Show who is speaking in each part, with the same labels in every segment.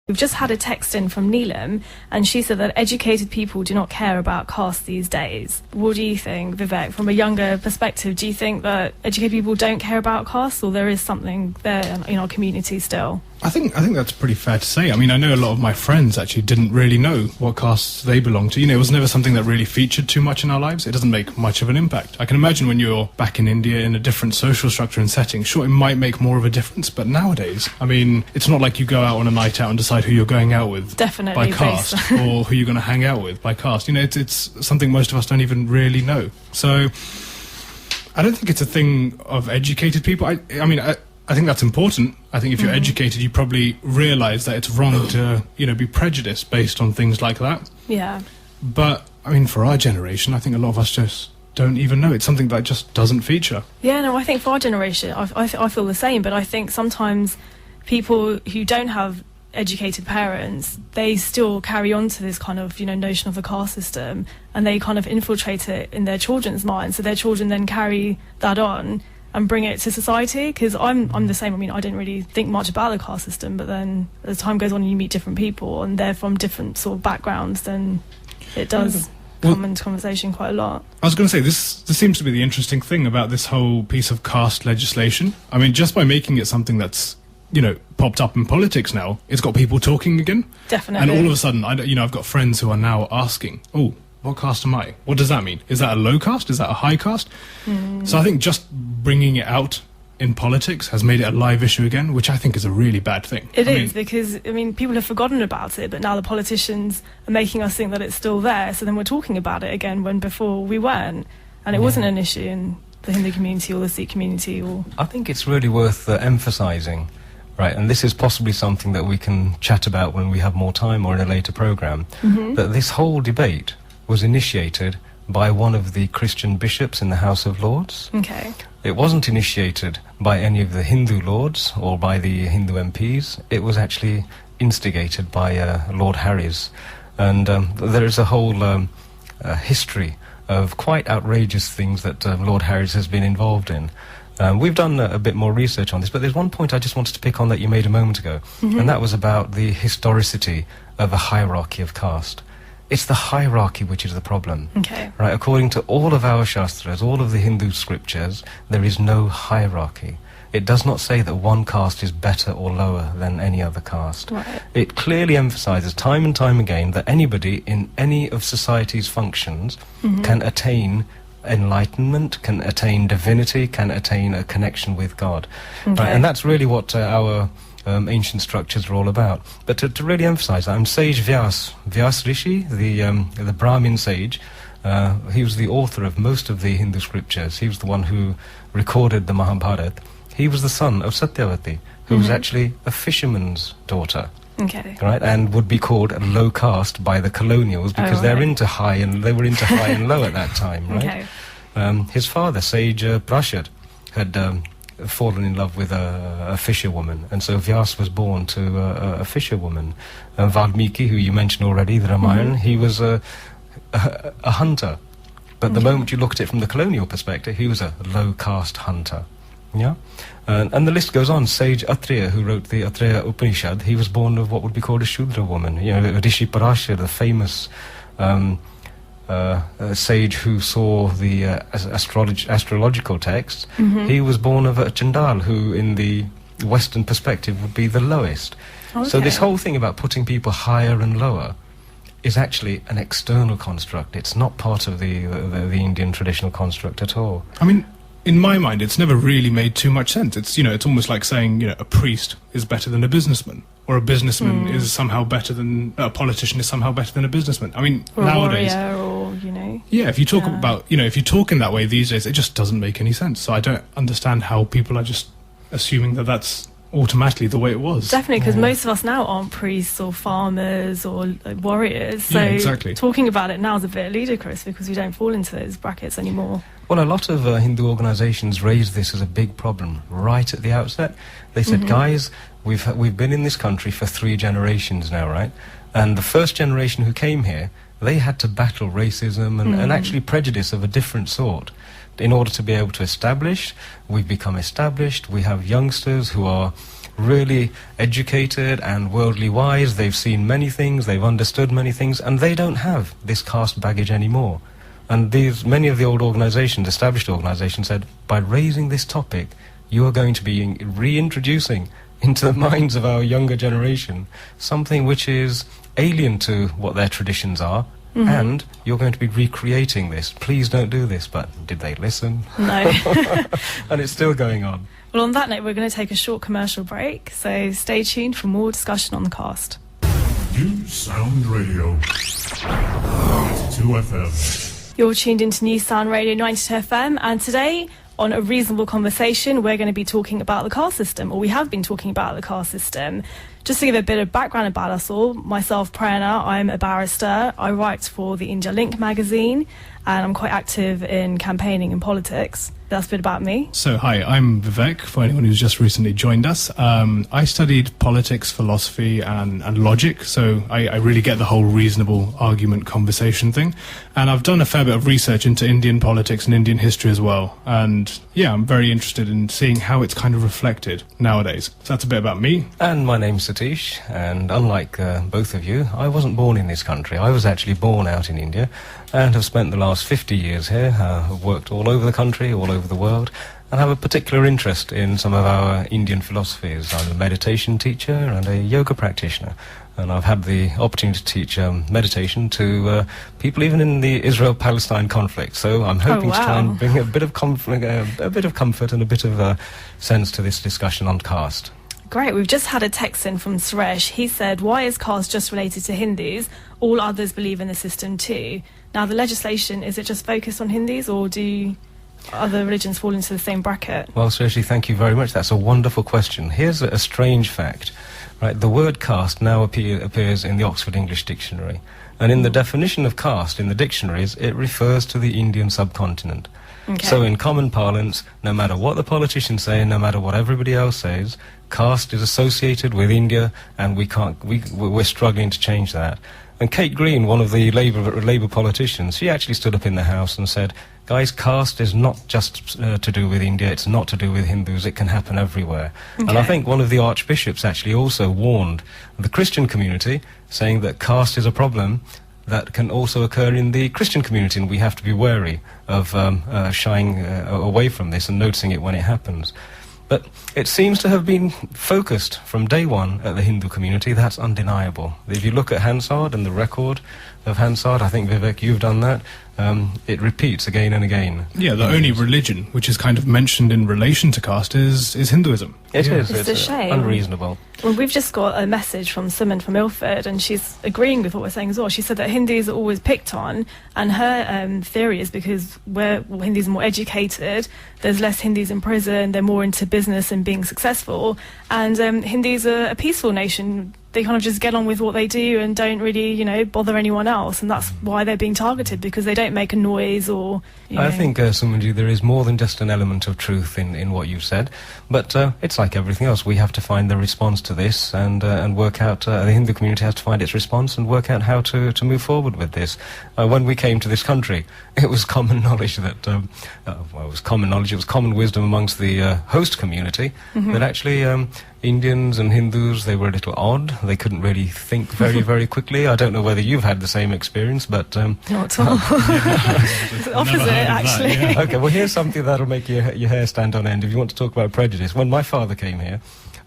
Speaker 1: We've just had a text in from Neelam, and she said that educated people do not care about caste these days. What do you think, Vivek, from a younger perspective? Do you think that educated people don't care about caste, or there is something there in our community still?
Speaker 2: I think that's pretty fair to say. I mean, I know a lot of my friends actually didn't really know what castes they belonged to. You know, it was never something that really featured too much in our lives. It doesn't make much of an impact. I can imagine when you're back in India in a different social structure and setting, sure, it might make more of a difference, but nowadays, I mean, it's not like you go out on a night out and decide who you're going out with
Speaker 1: Definitely
Speaker 2: by caste or who you're going to hang out with by caste. You know, it's something most of us don't even really know. So I don't think it's a thing of educated people. I think that's important. I think if you're educated, you probably realise that it's wrong to, be prejudiced based on things like that.
Speaker 1: Yeah.
Speaker 2: But, I mean, for our generation, I think a lot of us just don't even know. It's something that just doesn't feature.
Speaker 1: Yeah, no, I think for our generation, I feel the same, but I think sometimes people who don't have educated parents, they still carry on to this kind of, notion of the caste system, and they kind of infiltrate it in their children's minds, so their children then carry that on and bring it to society. Because I'm the same. I mean, I didn't really think much about the caste system, but then as time goes on and you meet different people and they're from different sort of backgrounds, then it does come into conversation quite a lot.
Speaker 2: I was going to say, this seems to be the interesting thing about this whole piece of caste legislation. I mean, just by making it something that's, popped up in politics now, it's got people talking again.
Speaker 1: Definitely.
Speaker 2: And all of a sudden, I've got friends who are now asking, oh, what caste am I? What does that mean? Is that a low caste? Is that a high caste? So I think just bringing it out in politics has made it a live issue again, which I think is a really bad thing.
Speaker 1: It is, because, people have forgotten about it, but now the politicians are making us think that it's still there, so then we're talking about it again when before we weren't. And it wasn't an issue in the Hindu community or the Sikh community.
Speaker 3: I think it's really worth emphasising, right, and this is possibly something that we can chat about when we have more time or in a later programme, that this whole debate was initiated by one of the Christian bishops in the House of Lords.
Speaker 1: Okay.
Speaker 3: It wasn't initiated by any of the Hindu lords or by the Hindu MPs. It was actually instigated by Lord Harries. And there is a whole history of quite outrageous things that Lord Harries has been involved in. We've done a bit more research on this, but there's one point I just wanted to pick on that you made a moment ago, and that was about the historicity of a hierarchy of caste. It's the hierarchy which is the problem.
Speaker 1: Okay.
Speaker 3: Right, according to all of our Shastras, all of the Hindu scriptures, there is no hierarchy. It does not say that one caste is better or lower than any other caste.
Speaker 1: Right.
Speaker 3: It clearly emphasizes time and time again that anybody in any of society's functions can attain enlightenment, can attain divinity, can attain a connection with God.
Speaker 1: Okay.
Speaker 3: Right, and that's really what our ancient structures are all about. But to really emphasize that, Sage Vyas Rishi, the Brahmin sage, he was the author of most of the Hindu scriptures. He was the one who recorded the Mahabharata. He was the son of Satyavati, who was actually a fisherman's daughter.
Speaker 1: Okay.
Speaker 3: Right, and would be called a low caste by the colonials because they were into high and low at that time, right?
Speaker 1: Okay.
Speaker 3: His father, Sage Prashad, had fallen in love with a fisherwoman, and so Vyas was born to a fisherwoman. Valmiki, who you mentioned already, the Ramayana, he was a hunter. But the moment you look at it from the colonial perspective, he was a low caste hunter. Yeah, and the list goes on. Sage Atreya, who wrote the Atreya Upanishad, he was born of what would be called a Shudra woman. Rishi Parashar, the famous sage who saw the astrological texts, he was born of a Chandal, who in the Western perspective would be the lowest.
Speaker 1: Okay.
Speaker 3: So this whole thing about putting people higher and lower is actually an external construct. It's not part of the Indian traditional construct at all.
Speaker 2: I mean, in my mind, it's never really made too much sense. It's, it's almost like saying, a priest is better than a businessman, or a businessman is somehow better than a politician is somehow better than a businessman. I mean,
Speaker 1: or
Speaker 2: nowadays,
Speaker 1: a warrior, or
Speaker 2: yeah, if you talk about, if you talk in that way these days, it just doesn't make any sense. So I don't understand how people are just assuming that that's automatically the way it was.
Speaker 1: Definitely, because most of us now aren't priests or farmers or warriors, so
Speaker 2: exactly.
Speaker 1: Talking about it now is a bit ludicrous because we don't fall into those brackets anymore.
Speaker 3: Well, a lot of Hindu organizations raised this as a big problem right at the outset. They said, guys, we've been in this country for 3 generations now, right? And the first generation who came here, they had to battle racism and actually prejudice of a different sort in order to be able to establish. We've become established. We have youngsters who are really educated and worldly wise. They've seen many things, they've understood many things, and they don't have this caste baggage anymore. And many of the old organizations, established organizations, said, by raising this topic, you are going to be reintroducing into the minds of our younger generation something which is alien to what their traditions are, and you're going to be recreating this. Please don't do this. But did they listen?
Speaker 1: No.
Speaker 3: And it's still going on.
Speaker 1: Well, on that note, we're going to take a short commercial break, so stay tuned for more discussion on the cast.
Speaker 4: NuSound Radio 92 FM.
Speaker 1: You're tuned into NuSound Radio 92 FM, and today on A Reasonable Conversation, we're going to be talking about the caste system, or we have been talking about the caste system. Just to give a bit of background about us all, myself, Prerna, I'm a barrister. I write for the India Link magazine, and I'm quite active in campaigning and politics. That's a bit about me.
Speaker 2: So, hi, I'm Vivek, for anyone who's just recently joined us. I studied politics, philosophy, and logic, so I really get the whole reasonable argument conversation thing. And I've done a fair bit of research into Indian politics and Indian history as well. And, yeah, I'm very interested in seeing how it's kind of reflected nowadays. So that's a bit about me.
Speaker 3: And my name's Satish, and unlike both of you, I wasn't born in this country. I was actually born out in India, and have spent the last 50 years here. I've worked all over the country, all over the world, and have a particular interest in some of our Indian philosophies. I'm a meditation teacher and a yoga practitioner, and I've had the opportunity to teach meditation to people even in the Israel-Palestine conflict. So I'm hoping to try and bring a bit of comfort and a bit of sense to this discussion on caste.
Speaker 1: Great. We've just had a text in from Suresh. He said, why is caste just related to Hindus? All others believe in the system too. Now, the legislation, is it just focused on Hindus, or do other religions fall into the same bracket?
Speaker 3: Well, Suresh, thank you very much. That's a wonderful question. Here's a strange fact. Right, the word caste now appears in the Oxford English Dictionary. And in the definition of caste in the dictionaries, it refers to the Indian subcontinent.
Speaker 1: Okay.
Speaker 3: So in common parlance, no matter what the politicians say, no matter what everybody else says, caste is associated with India, and we're struggling to change that. And Kate Green, one of the Labour politicians, she actually stood up in the House and said, guys, caste is not just to do with India, it's not to do with Hindus, it can happen everywhere. Okay. And I think one of the archbishops actually also warned the Christian community, saying that caste is a problem that can also occur in the Christian community, and we have to be wary of shying away from this and noticing it when it happens. But it seems to have been focused from day one at the Hindu community. That's undeniable. If you look at Hansard and the record of Hansard, I think, Vivek, you've done that, it repeats again and again.
Speaker 2: Yeah, the only religion which is kind of mentioned in relation to caste is Hinduism.
Speaker 3: It is.
Speaker 1: It's a shame.
Speaker 3: Unreasonable.
Speaker 1: Well, we've just got a message from Suman from Ilford, and she's agreeing with what we're saying as well. She said that Hindus are always picked on, and her theory is because Hindus are more educated, there's less Hindus in prison, they're more into business and being successful, and Hindus are a peaceful nation. They kind of just get on with what they do and don't really, bother anyone else, and that's why they're being targeted, because they don't make a noise or.
Speaker 3: I think, Sumanji, there is more than just an element of truth in what you've said, but it's like everything else. We have to find the response to this and work out. The Hindu community has to find its response and work out how to move forward with this. When we came to this country, it was common knowledge that it was common knowledge. It was common wisdom amongst the host community that actually. Indians and Hindus, they were a little odd. They couldn't really think very, very quickly. I don't know whether you've had the same experience, but...
Speaker 1: Not at all. It's the opposite, actually.
Speaker 2: That, yeah.
Speaker 3: Okay, well, here's something that'll make your hair stand on end if you want to talk about prejudice. When my father came here,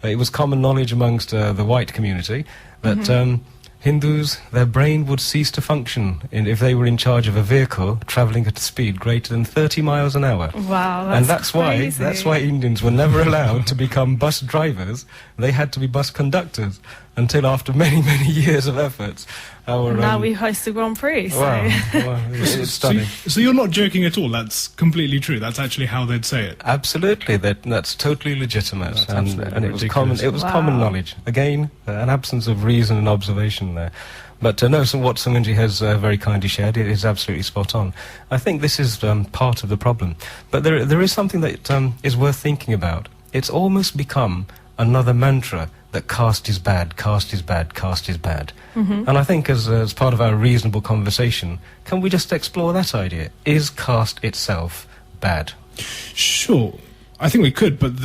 Speaker 3: it was common knowledge amongst the white community that... Hindus, their brain would cease to function if they were in charge of a vehicle travelling at a speed greater than 30 miles an hour.
Speaker 1: Wow,
Speaker 3: and that's
Speaker 1: crazy.
Speaker 3: why Indians were never allowed to become bus drivers. They had to be bus conductors until after many, many years of efforts.
Speaker 1: Now we host the Grand Prix. So.
Speaker 3: Wow, it's stunning.
Speaker 2: So you're not joking at all? That's completely true. That's actually how they'd say it.
Speaker 3: Absolutely, that's totally legitimate,
Speaker 2: That's
Speaker 3: and it was
Speaker 2: ridiculous.
Speaker 3: common knowledge. Again, an absence of reason and observation there. But no, so what Sumanji has very kindly shared is absolutely spot on. I think this is part of the problem. But there is something that is worth thinking about. It's almost become another mantra that caste is bad, caste is bad, caste is bad. And I think as part of our reasonable conversation, can we just explore that idea? Is caste itself bad?
Speaker 2: Sure, I think we could, but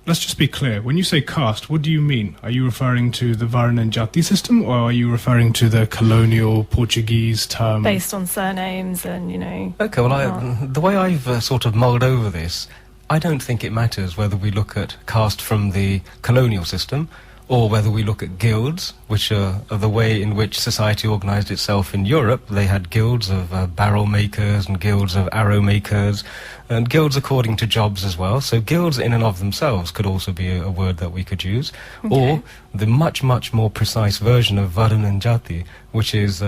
Speaker 2: let's just be clear. When you say caste, what do you mean? Are you referring to the Varna and Jati system, or are you referring to the colonial Portuguese term?
Speaker 1: Based on surnames and,
Speaker 3: Okay, well, the way I've sort of mulled over this, I don't think it matters whether we look at caste from the colonial system or whether we look at guilds, which are the way in which society organised itself in Europe. They had guilds of barrel makers and guilds of arrow makers, and guilds according to jobs as well. So guilds in and of themselves could also be a word that we could use.
Speaker 1: Okay.
Speaker 3: Or the much, much more precise version of Varna and Jati, which is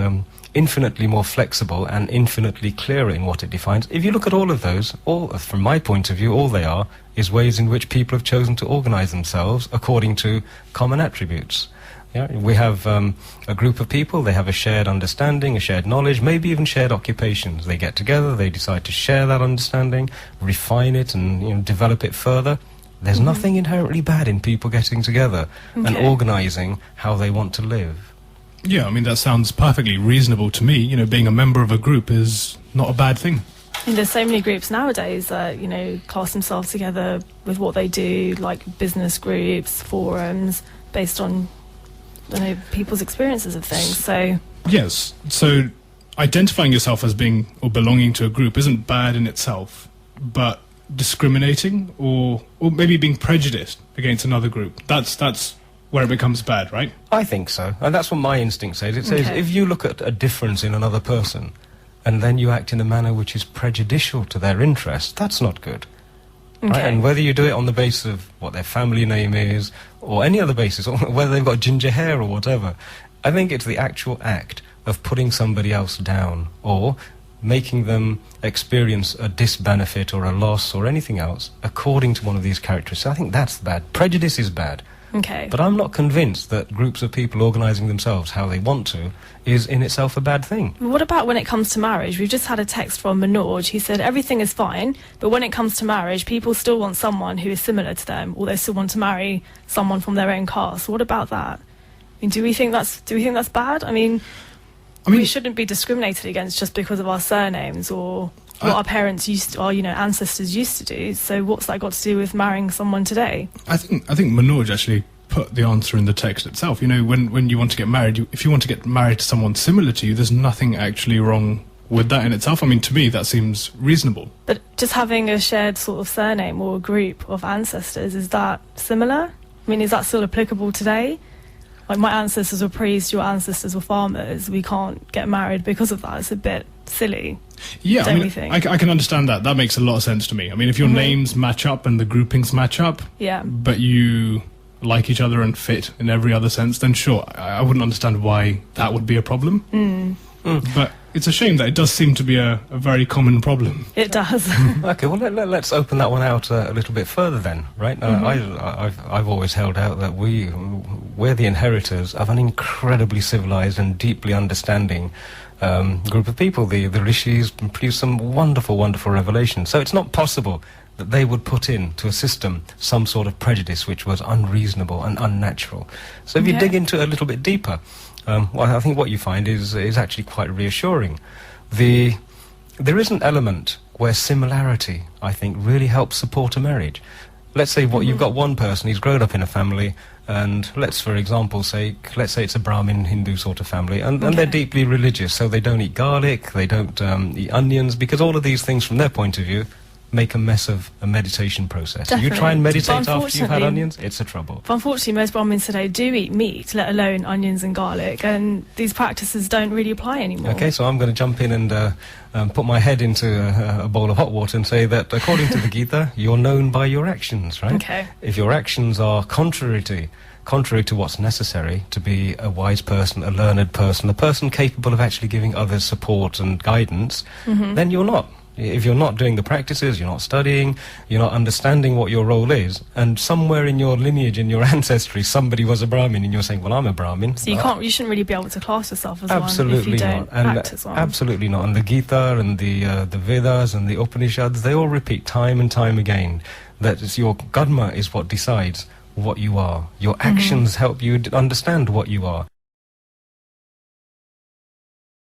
Speaker 3: infinitely more flexible and infinitely clearer in what it defines. If you look at all of those, from my point of view, all they are is ways in which people have chosen to organise themselves according to common attributes. Yeah, we have a group of people, they have a shared understanding, a shared knowledge, maybe even shared occupations. They get together, they decide to share that understanding, refine it and develop it further. There's nothing inherently bad in people getting together and organising how they want to live.
Speaker 2: Yeah, I mean, that sounds perfectly reasonable to me. Being a member of a group is not a bad thing.
Speaker 1: And there's so many groups nowadays that, class themselves together with what they do, like business groups, forums, based on, people's experiences of things. So
Speaker 2: yes, so identifying yourself as being or belonging to a group isn't bad in itself, but discriminating or maybe being prejudiced against another group, that's where it becomes bad, right?
Speaker 3: I think so, and that's what my instinct says. It says if you look at a difference in another person and then you act in a manner which is prejudicial to their interest, that's not good. Right? And whether you do it on the basis of what their family name is or any other basis, or whether they've got ginger hair or whatever, I think it's the actual act of putting somebody else down or making them experience a disbenefit or a loss or anything else according to one of these characteristics. I think that's bad. Prejudice is bad.
Speaker 1: Okay.
Speaker 3: But I'm not convinced that groups of people organising themselves how they want to is in itself a bad thing.
Speaker 1: What about when it comes to marriage? We've just had a text from Manoj. He said everything is fine, but when it comes to marriage, people still want someone who is similar to them, or they still want to marry someone from their own caste. What about that? I mean, do we think that's bad? I mean, we shouldn't be discriminated against just because of our surnames or what our parents ancestors used to do. So what's that got to do with marrying someone today? I think
Speaker 2: Manoj actually put the answer in the text itself. When you want to get married, if you want to get married to someone similar to you, there's nothing actually wrong with that in itself. I mean, to me, that seems reasonable.
Speaker 1: But just having a shared sort of surname or a group of ancestors, is that similar? I mean, is that still applicable today? Like, my ancestors were priests, your ancestors were farmers. We can't get married because of that. It's a bit silly.
Speaker 2: Yeah, I can understand that. That makes a lot of sense to me. I mean, if your names match up and the groupings match up, but you like each other and fit in every other sense, then sure, I wouldn't understand why that would be a problem. But it's a shame that it does seem to be a very common problem.
Speaker 1: It does.
Speaker 3: Okay, well, let's open that one out a little bit further then, right? I've always held out that we're the inheritors of an incredibly civilized and deeply understanding group of people. The rishis produced some wonderful, wonderful revelations. So it's not possible that they would put into a system some sort of prejudice which was unreasonable and unnatural. So if you dig into it a little bit deeper, I think what you find is actually quite reassuring. There is an element where similarity, I think, really helps support a marriage. Let's say you've got one person, he's grown up in a family, and for example say it's a Brahmin Hindu sort of family, and they're deeply religious, so they don't eat garlic, they don't eat onions, because all of these things from their point of view make a mess of a meditation process.
Speaker 1: Definitely.
Speaker 3: You try and meditate after you've had onions, it's a trouble.
Speaker 1: But unfortunately, most Brahmins today do eat meat, let alone onions and garlic, and these practices don't really apply anymore.
Speaker 3: Okay, so I'm going to jump in and put my head into a bowl of hot water and say that according to the Gita, you're known by your actions, right?
Speaker 1: Okay.
Speaker 3: If your actions are contrary to what's necessary to be a wise person, a learned person, a person capable of actually giving others support and guidance, then you're not. If you're not doing the practices, you're not studying, you're not understanding what your role is, and somewhere in your lineage, in your ancestry, somebody was a Brahmin, and you're saying, well, I'm a Brahmin.
Speaker 1: So you shouldn't really be able to class yourself as
Speaker 3: absolutely
Speaker 1: one if you don't act as one.
Speaker 3: Absolutely not. And the Gita and the Vedas and the Upanishads, they all repeat time and time again that your karma is what decides what you are. Your actions help you understand what you are.